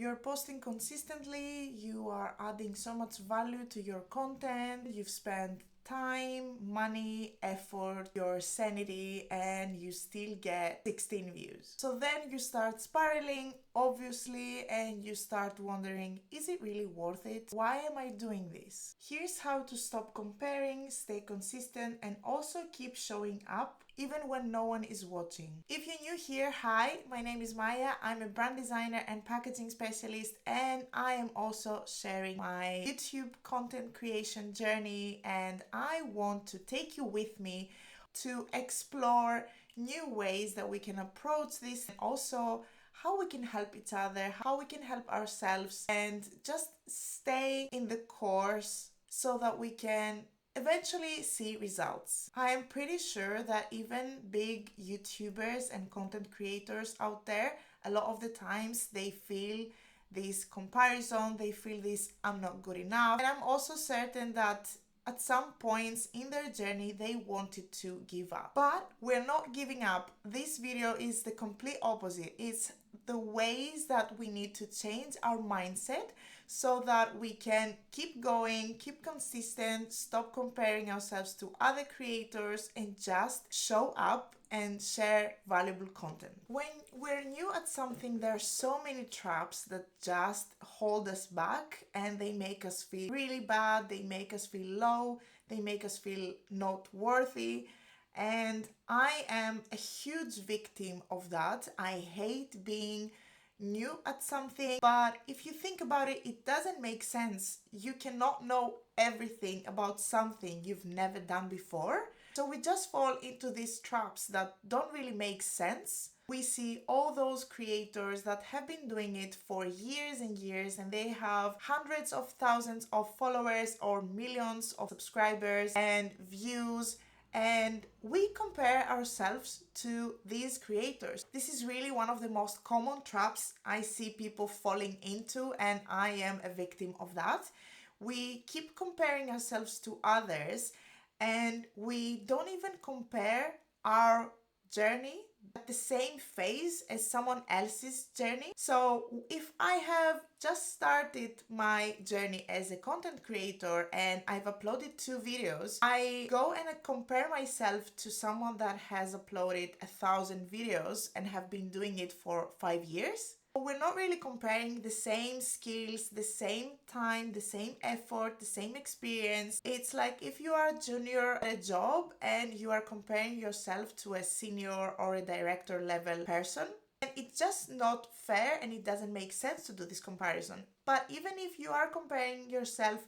You're posting consistently, you are adding so much value to your content, you've spent time, money, effort, your sanity, and you still get 16 views. So then you start spiraling, obviously, and you start wondering, is it really worth it? Why am I doing this? Here's how to stop comparing, stay consistent, and also keep showing up even when no one is watching. If you're new here, hi, my name is Maya. I'm a brand designer and packaging specialist, and I am also sharing my YouTube content creation journey, and I want to take you with me to explore new ways that we can approach this, and also how we can help each other, how we can help ourselves, and just stay in the course so that we can eventually see results. I am pretty sure that even big YouTubers and content creators out there, a lot of the times they feel this comparison, they feel this I'm not good enough. And I'm also certain that at some points in their journey they wanted to give up. But we're not giving up. This video is the complete opposite. It's the ways that we need to change our mindset so that we can keep going, keep consistent, stop comparing ourselves to other creators, and just show up and share valuable content. When we're new at something, there are so many traps that just hold us back, and they make us feel really bad, they make us feel low, they make us feel not worthy. And I am a huge victim of that. I hate being new at something, but if you think about it, it doesn't make sense. You cannot know everything about something you've never done before. So we just fall into these traps that don't really make sense. We see all those creators that have been doing it for years and years, and they have hundreds of thousands of followers or millions of subscribers and views, and we compare ourselves to these creators. This is really one of the most common traps I see people falling into, and I am a victim of that. We keep comparing ourselves to others, and we don't even compare our journey at the same phase as someone else's journey. So if I have just started my journey as a content creator and I've uploaded 2 videos, I go and I compare myself to someone that has uploaded 1,000 videos and have been doing it for 5 years. We're not really comparing the same skills, the same time, the same effort, the same experience. It's like if you are a junior at a job and you are comparing yourself to a senior or a director level person. And it's just not fair, and it doesn't make sense to do this comparison. But even if you are comparing yourself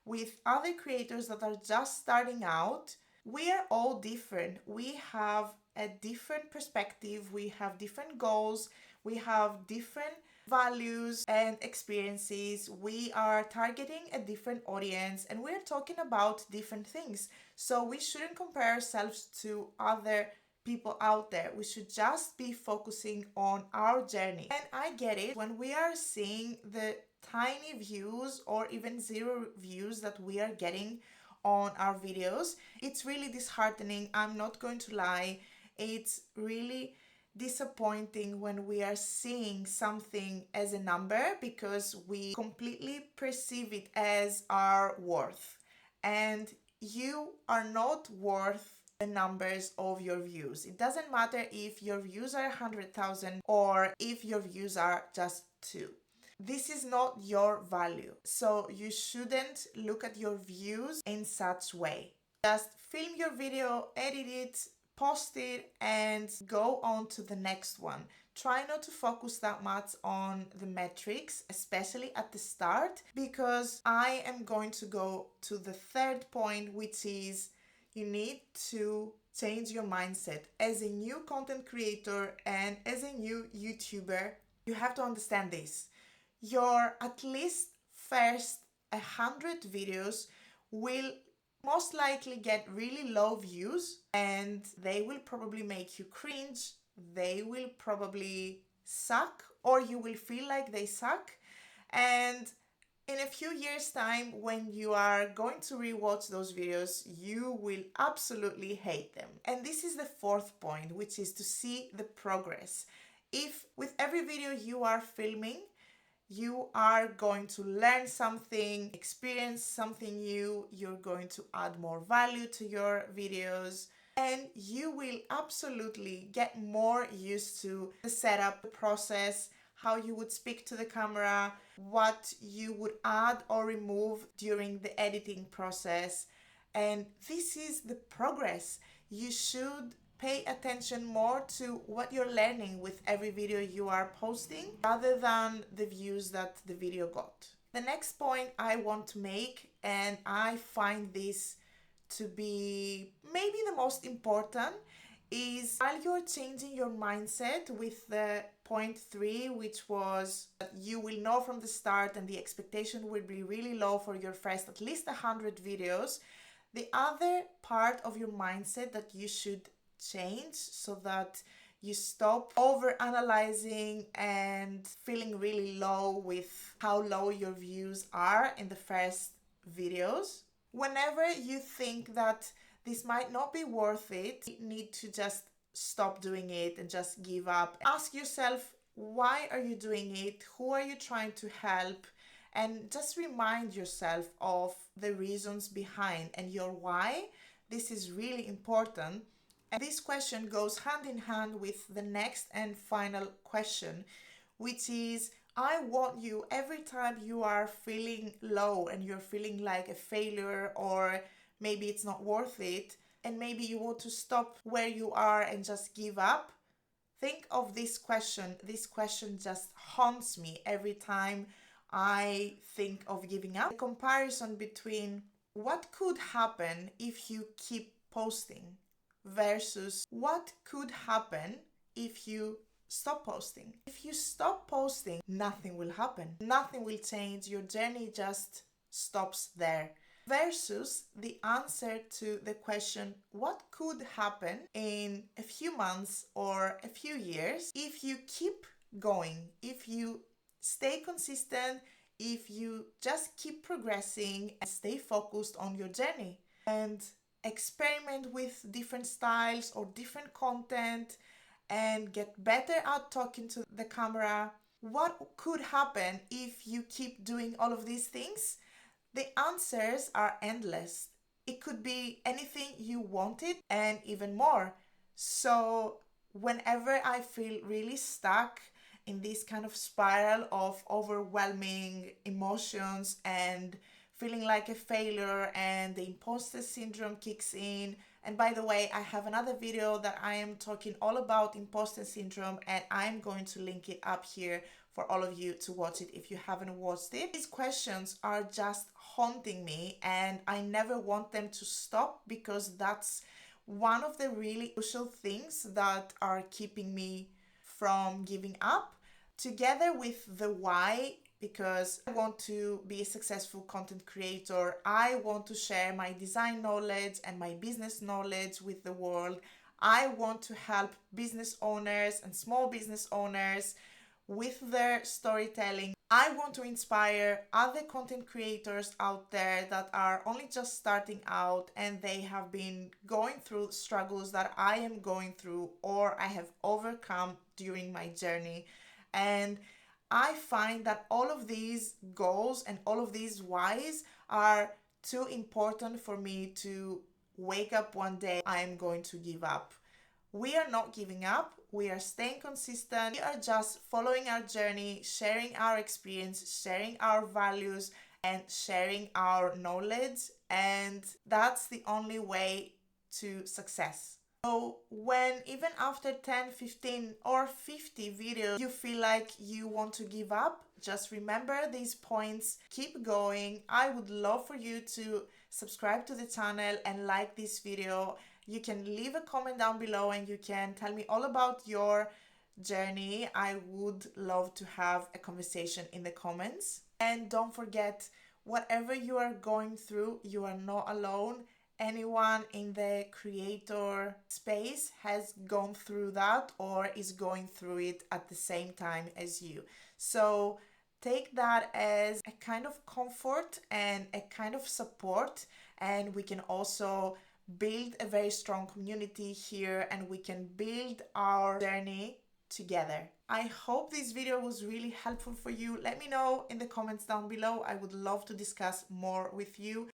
with other creators that are just starting out, we are all different. We have a different perspective, we have different goals, we have different values and experiences. We are targeting a different audience, and we're talking about different things. So we shouldn't compare ourselves to other people out there. We should just be focusing on our journey. And I get it, when we are seeing the tiny views or even 0 views that we are getting on our videos, it's really disheartening. I'm not going to lie. It's really disappointing when we are seeing something as a number, because we completely perceive it as our worth. And you are not worth the numbers of your views. It doesn't matter if your views are 100,000 or if your views are just 2. This is not your value. So you shouldn't look at your views in such way. Just film your video, edit it, post it, and go on to the next one. Try not to focus that much on the metrics, especially at the start, because I am going to go to the 3rd point, which is you need to change your mindset. As a new content creator and as a new YouTuber, you have to understand this. Your at least first 100 videos will most likely get really low views, and they will probably make you cringe. They will probably suck, or you will feel like they suck. And in a few years' time, when you are going to rewatch those videos, you will absolutely hate them. And this is the 4th point, which is to see the progress. If with every video you are filming, You are going to learn something, experience something new, you're going to add more value to your videos, and you will absolutely get more used to the setup, the process, how you would speak to the camera, what you would add or remove during the editing process. And this is the progress. You should pay attention more to what you're learning with every video you are posting rather than the views that the video got. The next point I want to make, and I find this to be maybe the most important, is while you're changing your mindset with the point 3, which was that you will know from the start and the expectation will be really low for your first at least 100 videos, the other part of your mindset that you should change so that you stop over analyzing and feeling really low with how low your views are in the first videos. Whenever you think that this might not be worth it, you need to just stop doing it and just give up. Ask yourself, why are you doing it? Who are you trying to help? And just remind yourself of the reasons behind and your why. This is really important. And this question goes hand in hand with the next and final question, which is, I want you, every time you are feeling low and you're feeling like a failure, or maybe it's not worth it, and maybe you want to stop where you are and just give up, think of this question. This question just haunts me every time I think of giving up. The comparison between what could happen if you keep posting versus what could happen if you stop posting. If you stop posting, nothing will happen. Nothing will change. Your journey just stops there. Versus the answer to the question, what could happen in a few months or a few years if you keep going, if you stay consistent, if you just keep progressing and stay focused on your journey and experiment with different styles or different content and get better at talking to the camera. What could happen if you keep doing all of these things? The answers are endless. It could be anything you wanted and even more. So whenever I feel really stuck in this kind of spiral of overwhelming emotions and feeling like a failure and the imposter syndrome kicks in. And by the way, I have another video that I am talking all about imposter syndrome, and I'm going to link it up here for all of you to watch it if you haven't watched it. These questions are just haunting me and I never want them to stop, because that's one of the really crucial things that are keeping me from giving up, together with the why. Because I want to be a successful content creator. I want to share my design knowledge and my business knowledge with the world. I want to help business owners and small business owners with their storytelling. I want to inspire other content creators out there that are only just starting out and they have been going through struggles that I am going through or I have overcome during my journey. And I find that all of these goals and all of these whys are too important for me to wake up one day, I'm going to give up. We are not giving up. We are staying consistent. We are just following our journey, sharing our experience, sharing our values, and sharing our knowledge. And that's the only way to success. So when even after 10, 15 or 50 videos you feel like you want to give up, just remember these points, keep going. I would love for you to subscribe to the channel and like this video. You can leave a comment down below and you can tell me all about your journey. I would love to have a conversation in the comments. And don't forget, whatever you are going through, you are not alone. Anyone in the creator space has gone through that or is going through it at the same time as you. So take that as a kind of comfort and a kind of support, and we can also build a very strong community here and we can build our journey together. I hope this video was really helpful for you. Let me know in the comments down below. I would love to discuss more with you.